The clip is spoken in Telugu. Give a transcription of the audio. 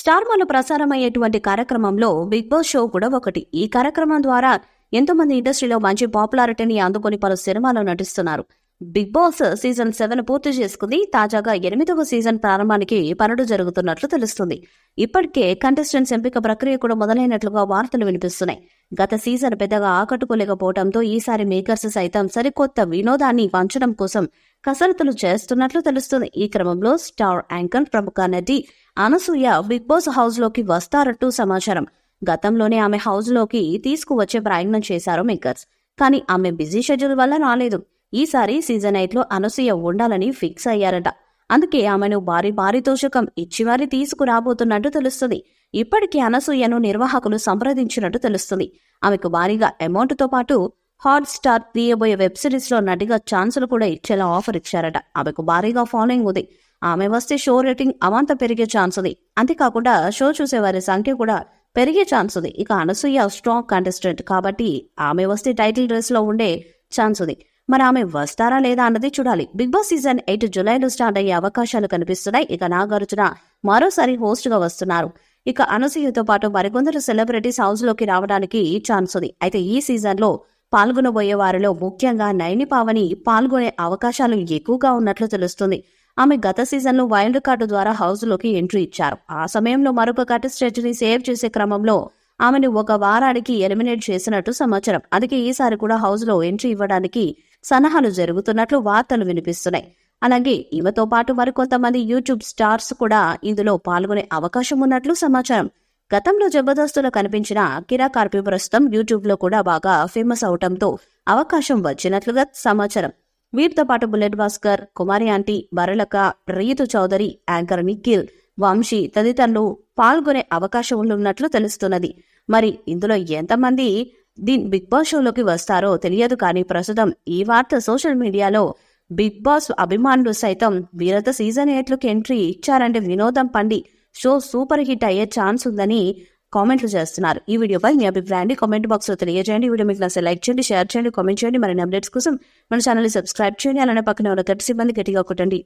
స్టార్ మాలో ప్రసారమయ్యేటువంటి కార్యక్రమంలో బిగ్ బాస్ షో కూడా ఒకటి. ఈ కార్యక్రమం ద్వారా ఎంతో మంది ఇండస్ట్రీలో మంచి పాపులారిటీని అందుకొని పలు సినిమాలో నటిస్తున్నారు. బిగ్ బాస్ సీజన్ 7 పూర్తి చేసుకుంది. తాజాగా 8వ సీజన్ ప్రారంభానికి పనులు జరుగుతున్నట్లు తెలుస్తుంది. ఇప్పటికే కంటెస్టెంట్స్ ఎంపిక ప్రక్రియ కూడా మొదలైనట్లుగా వార్తలు వినిపిస్తున్నాయి. గత సీజన్ పెద్దగా ఆకట్టుకోలేకపోవడంతో ఈసారి మేకర్స్ సైతం సరికొత్త వినోదాన్ని పంచడం కోసం కసరత్తులు చేస్తున్నట్లు తెలుస్తుంది. ఈ క్రమంలో స్టార్ యాంకర్ ప్రముఖ నటి అనసూయ బిగ్ బాస్ హౌస్ లోకి వస్తారంటూ సమాచారం. గతంలోనే ఆమె హౌస్ లోకి తీసుకువచ్చే ప్రయత్నం చేశారు మేకర్స్. కానీ ఆమె బిజీ షెడ్యూల్ వల్ల రాలేదు. ఈసారి సీజన్ 8 లో అనసూయ ఉండాలని ఫిక్స్ అయ్యారట. అందుకే ఆమెను భారీ పారితోషికం ఇచ్చి మరీ తీసుకురాబోతున్నట్టు తెలుస్తుంది. ఇప్పటికే అనసూయను నిర్వాహకులు సంప్రదించినట్టు తెలుస్తుంది. ఆమెకు భారీగా అమౌంట్ తో పాటు హాట్ స్టార్ తీయబోయే వెబ్ సిరీస్ లో నటిగా ఛాన్సులు కూడా ఇచ్చేలా ఆఫర్ ఇచ్చారట. ఆమెకు భారీగా ఫాలోయింగ్ ఉంది. ఆమె వస్తే షో రేటింగ్ అమాంత పెరిగే ఛాన్స్ ఉంది. అంతేకాకుండా షో చూసేవారి సంఖ్య కూడా పెరిగే ఛాన్స్ ఉంది. ఇక అనసూయ స్ట్రాంగ్ కంటెస్టెంట్ కాబట్టి ఆమె వస్తే టైటిల్ రేస్ లో ఉండే ఛాన్స్ ఉంది. మరి ఆమె వస్తారా లేదా అన్నది చూడాలి. బిగ్ బాస్ సీజన్ 8 జులైలో స్టార్ట్ అయ్యే అవకాశాలు కనిపిస్తున్నాయి. ఇక నాగార్జున మరోసారి హోస్ట్ గా వస్తున్నారు. ఇక అనసూయతో పాటు మరికొందరు సెలబ్రిటీస్ హౌస్ లోకి రావడానికి ఛాన్స్ ఉంది. అయితే ఈ సీజన్ లో పాల్గొనబోయే వారిలో ముఖ్యంగా నయని పావని పాల్గొనే అవకాశాలు ఎక్కువగా ఉన్నట్లు తెలుస్తుంది. ఆమె గత సీజన్ లో వైల్డ్ కార్డు ద్వారా హౌస్ లోకి ఎంట్రీ ఇచ్చారు. ఆ సమయంలో మరొక కంటెస్టెంట్ ని సేవ్ చేసే క్రమంలో ఆమెను ఒక వారానికి ఎలిమినేట్ చేసినట్టు సమాచారం. అందుకే ఈసారి కూడా హౌస్ లో ఎంట్రీ ఇవ్వడానికి సన్నాహాలు జరుగుతున్నట్లు వార్తలు వినిపిస్తున్నాయి. అలాగే ఈమెతో పాటు మరికొంతమంది యూట్యూబ్ స్టార్స్ కూడా ఇందులో పాల్గొనే అవకాశం ఉన్నట్లు సమాచారం. గతంలో జబర్దస్తులో కనిపించిన కిరా కార్పి ప్రస్తుతం యూట్యూబ్ లో కూడా బాగా ఫేమస్ అవటంతో అవకాశం వచ్చినట్లుగా సమాచారం. వీరితో పాటు బుల్లెట్ భాస్కర్, కుమారి ఆంటీ, బరలక, రీతు చౌదరి, యాంకర్ నిఖిల్, వంశీ తదితరులు పాల్గొనే అవకాశం ఉన్నట్లు తెలుస్తున్నది. మరి ఇందులో ఎంతమంది బిగ్ బాస్ షోలోకి వస్తారో తెలియదు. కానీ ప్రస్తుతం ఈ వార్త సోషల్ మీడియాలో బిగ్ బాస్ అభిమానులు సైతం వీరత సీజన్ 8 ఎంట్రీ ఇచ్చారంటే వినోదం పండి షో సూపర్ హిట్ అయ్యే ఛాన్స్ ఉందని కామెంట్లు చేస్తున్నారు. ఈ వీడియోపై మీ అభిప్రాయాన్ని కామెంట్ బాక్స్ లో తెలియజేయండి. వీడియో మీకు నచ్చితే లైక్ చేయండి, షేర్ చేయండి, కామెంట్ చేయండి. మరిన్ని అప్డేట్స్ కోసం మన ఛానల్ ని సబ్స్క్రైబ్ చేయండి. అలానే పక్కన ఉన్న గట్టి సిబ్బంది గట్టిగా కొట్టండి.